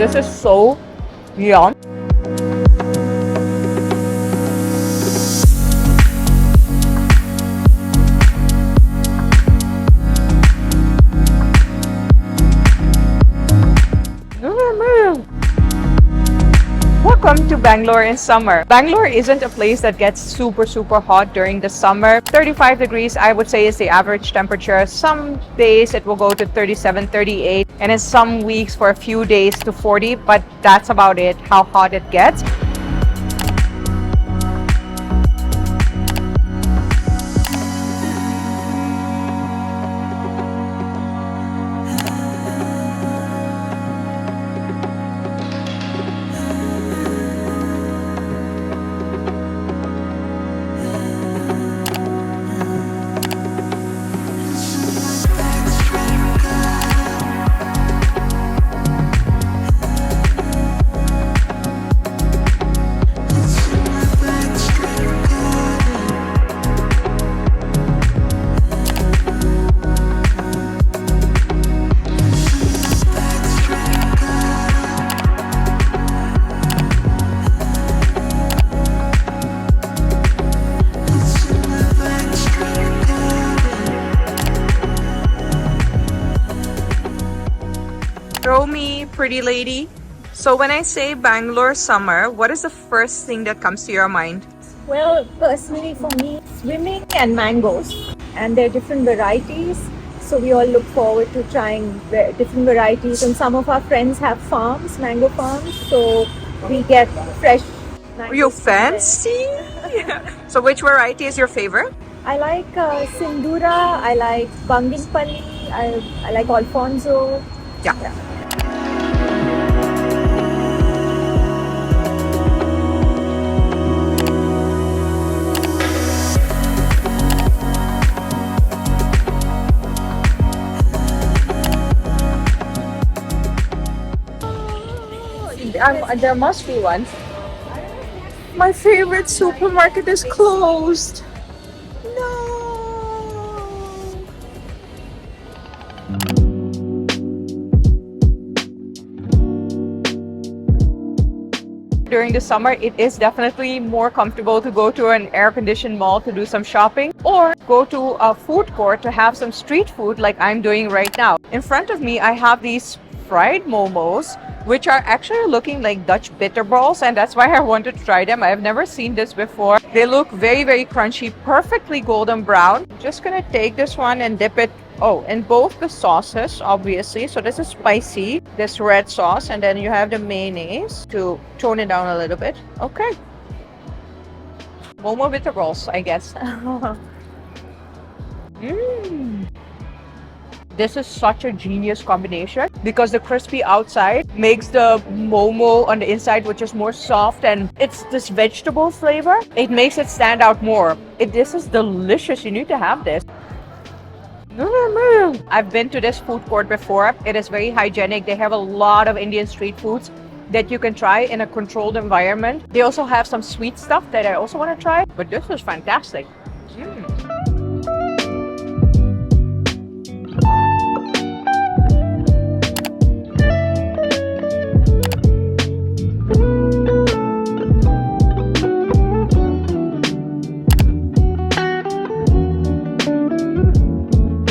This is so yum. Welcome to Bangalore in summer. Bangalore isn't a place that gets super hot during the summer. 35 degrees I would say is the average temperature. Some days it will go to 37, 38, and in some weeks for a few days to 40, but that's about it, how hot it gets. Throw me, pretty lady. So when I say Bangalore summer, what is the first thing that comes to your mind? Well, personally for me, swimming and mangoes, and there are different varieties. So we all look forward to trying different varieties, and some of our friends have farms, mango farms, so we get fresh mangoes. You fancy? So which variety is your favorite? I like Sindura, I like Banginpalli, I like Alfonso. Yeah. There must be one. My favorite supermarket is closed. No. During the summer, it is definitely more comfortable to go to an air-conditioned mall to do some shopping or go to a food court to have some street food like I'm doing right now. In front of me, I have these fried momos, which are actually looking like Dutch bitter balls, and that's why I wanted to try them. I've never seen this before. They look very crunchy, perfectly golden brown. Just gonna take this one and dip it in both the sauces, obviously. So this is spicy, this red sauce, and then you have the mayonnaise to tone it down a little bit. Okay. Momo bitter balls, I guess. This is such a genius combination because the crispy outside makes the momo on the inside, which is more soft, and it's this vegetable flavor. It makes it stand out more. This is delicious. You need to have this. I've been to this food court before. It is very hygienic. They have a lot of Indian street foods that you can try in a controlled environment. They also have some sweet stuff that I also want to try, but this is fantastic.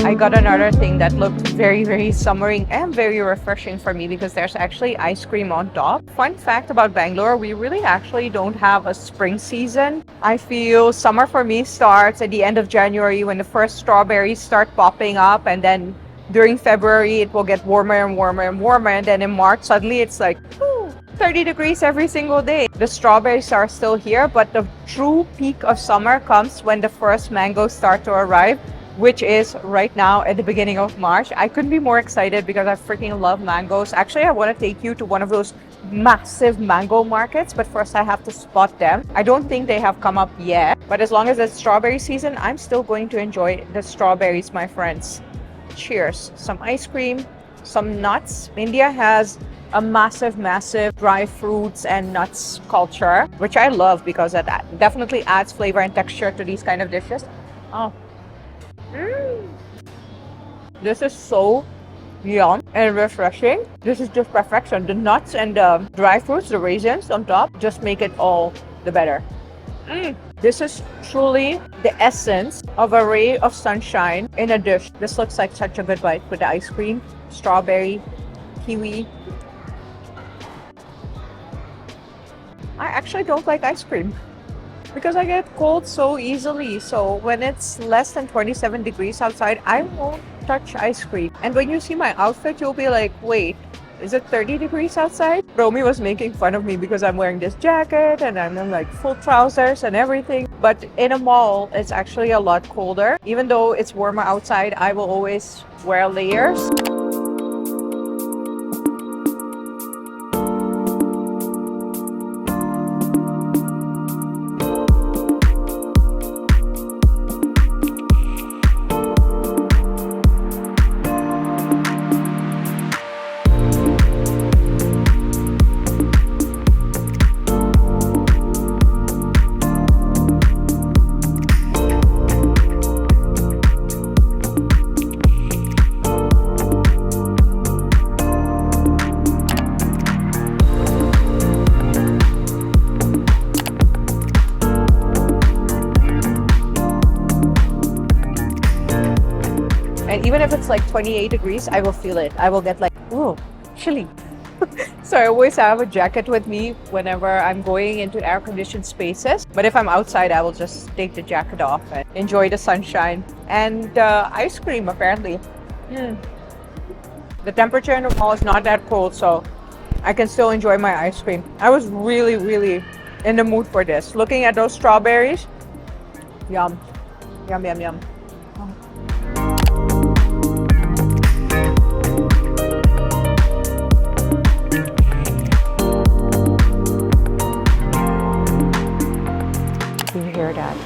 I got another thing that looked very summery and very refreshing for me because there's actually ice cream on top. Fun fact about Bangalore, we really actually don't have a spring season. I feel summer for me starts at the end of January when the first strawberries start popping up, and then during February it will get warmer and warmer and warmer, and then in March suddenly it's like 30 degrees every single day. The strawberries are still here, but the true peak of summer comes when the first mangoes start to arrive, which is right now at the beginning of March. I couldn't be more excited because I freaking love mangoes. Actually, I want to take you to one of those massive mango markets, but first I have to spot them. I don't think they have come up yet, but as long as it's strawberry season, I'm still going to enjoy the strawberries, my friends. Cheers. Some ice cream, some nuts. India has a massive dry fruits and nuts culture, which I love because that definitely adds flavor and texture to these kind of dishes. This is so yum and refreshing. This is just perfection. The nuts and the dry fruits, the raisins on top, just make it all the better. This is truly the essence of a ray of sunshine in a dish. This looks like such a good bite with the ice cream, strawberry, kiwi. I actually don't like ice cream because I get cold so easily. So when it's less than 27 degrees outside, I won't touch ice cream. And when you see my outfit, you'll be like, wait, is it 30 degrees outside? Romy was making fun of me because I'm wearing this jacket and I'm in like full trousers and everything. But in a mall, it's actually a lot colder. Even though it's warmer outside, I will always wear layers. And even if it's like 28 degrees, I will feel it. I will get like, oh, chilly. So I always have a jacket with me whenever I'm going into air-conditioned spaces. But if I'm outside, I will just take the jacket off and enjoy the sunshine. And ice cream, apparently. The temperature in the mall is not that cold, so I can still enjoy my ice cream. I was really, really in the mood for this. Looking at those strawberries, yum, yum, yum, yum. You hear that?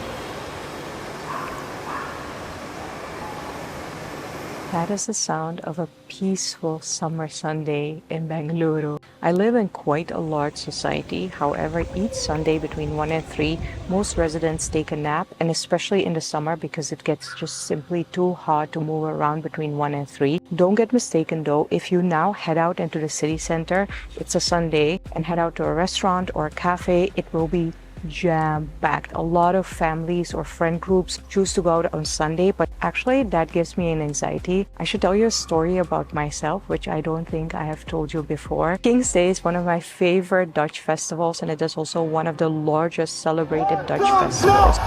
That is the sound of a peaceful summer Sunday in Bangalore. I live in quite a large society. However, each Sunday between 1 and 3, most residents take a nap, and especially in the summer because it gets just simply too hot to move around between 1 and 3. Don't get mistaken though, if you now head out into the city center, it's a Sunday, and head out to a restaurant or a cafe, it will be jam-packed. A lot of families or friend groups choose to go out on Sunday, but actually that gives me an anxiety. I should tell you a story about myself, which I don't think I have told you before. King's Day is one of my favorite Dutch festivals, and it is also one of the largest celebrated Dutch festivals.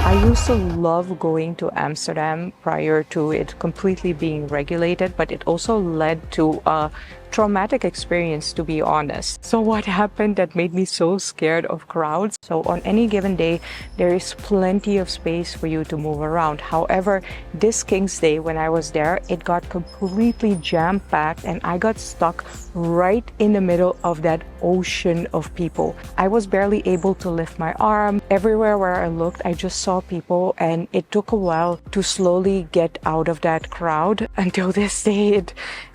I used to love going to Amsterdam prior to it completely being regulated, but it also led to a traumatic experience, to be honest. So what happened that made me so scared of crowds? So on any given day, there is plenty of space for you to move around. However, this King's Day, when I was there, it got completely jam-packed and I got stuck right in the middle of that ocean of people. I was barely able to lift my arm. Everywhere where I looked, I just saw people, and it took a while to slowly get out of that crowd. Until this day,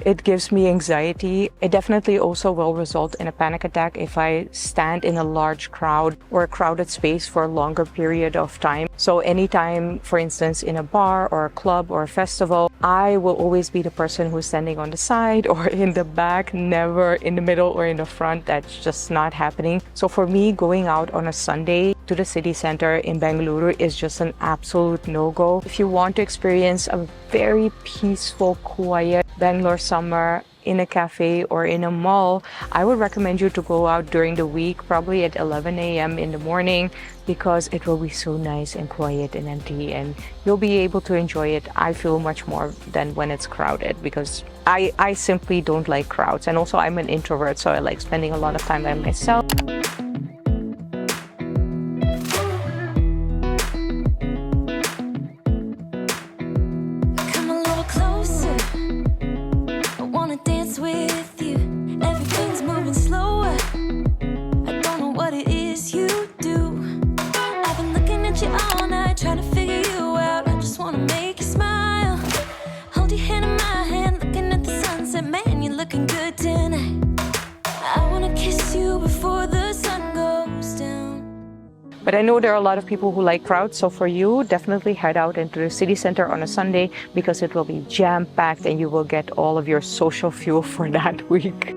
it gives me anxiety. It definitely also will result in a panic attack if I stand in a large crowd or a crowded space for a longer period of time. So anytime, for instance, in a bar or a club or a festival, I will always be the person who's standing on the side or in the back, never in the middle or in the front. That's just not happening. So for me, going out on a Sunday to the city center in Bangalore is just an absolute no-go. If you want to experience a very peaceful, quiet Bangalore summer in a cafe or in a mall, I would recommend you to go out during the week, probably at 11 a.m. in the morning, because it will be so nice and quiet and empty, and you'll be able to enjoy it, I feel, much more than when it's crowded, because I simply don't like crowds. And also I'm an introvert, so I like spending a lot of time by myself. Man, you're looking good tonight. I wanna kiss you before the sun But I know there are a lot of people who like crowds, so for you, definitely head out into the city center on a Sunday because it will be jam-packed and you will get all of your social fuel for that week.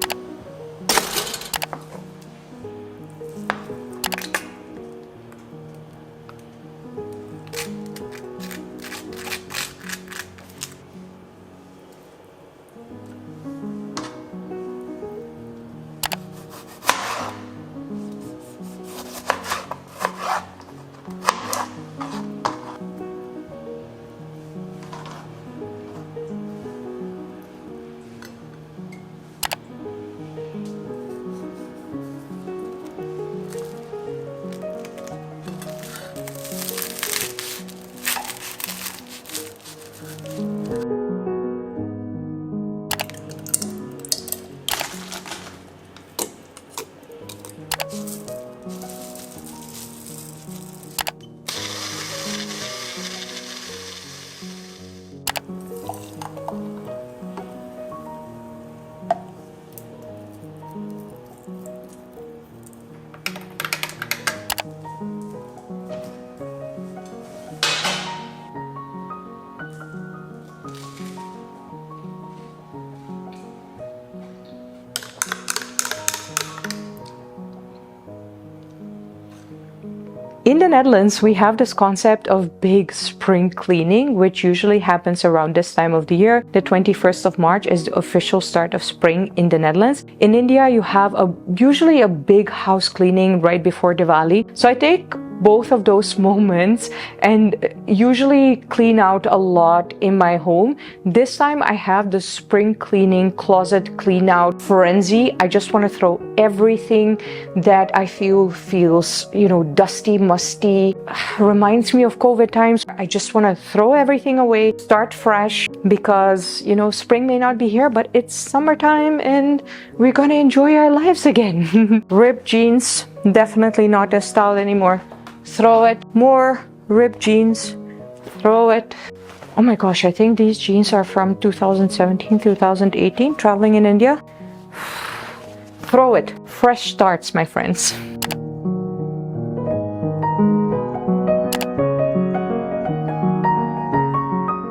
In the Netherlands, we have this concept of big spring cleaning, which usually happens around this time of the year. The 21st of March is the official start of spring in the Netherlands. In India, you have usually a big house cleaning right before Diwali. So I take both of those moments and usually clean out a lot in my home. This time I have the spring cleaning closet clean out frenzy. I just want to throw everything that I feel feels, dusty, musty, reminds me of COVID times. I just want to throw everything away, start fresh because, spring may not be here, but it's summertime and we're gonna enjoy our lives again. Ripped jeans, definitely not a style anymore. Throw it. More ripped jeans. Throw it. Oh my gosh, I think these jeans are from 2017, 2018, traveling in India. Throw it. Fresh starts, my friends.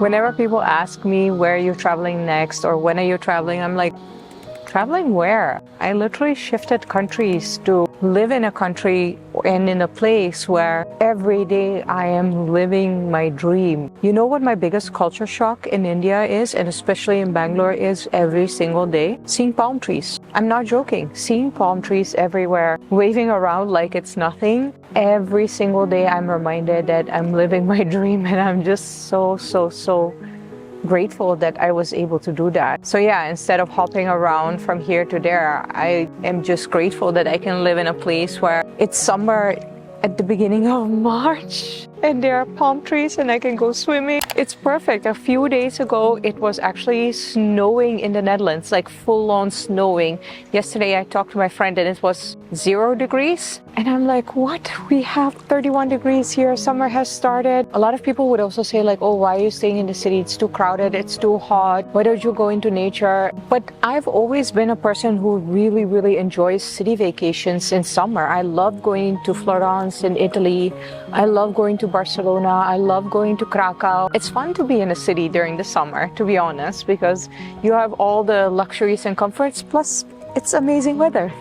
Whenever people ask me where you're traveling next or when are you traveling, I'm like, traveling where? I literally shifted countries to live in a country and in a place where every day I am living my dream. You know what my biggest culture shock in India is, and especially in Bangalore, is every single day? Seeing palm trees. I'm not joking. Seeing palm trees everywhere, waving around like it's nothing. Every single day I'm reminded that I'm living my dream, and I'm just so grateful that I was able to do that. So yeah, instead of hopping around from here to there, I am just grateful that I can live in a place where it's summer at the beginning of March and there are palm trees and I can go swimming. It's perfect. A few days ago, it was actually snowing in the Netherlands, like full-on snowing. Yesterday, I talked to my friend and it was 0 degrees. And I'm like, what? We have 31 degrees here. Summer has started. A lot of people would also say like, oh, why are you staying in the city? It's too crowded. It's too hot. Why don't you go into nature? But I've always been a person who really enjoys city vacations in summer. I love going to Florence in Italy. I love going to Barcelona. I love going to Krakow. It's fun to be in a city during the summer, to be honest, because you have all the luxuries and comforts, plus it's amazing weather.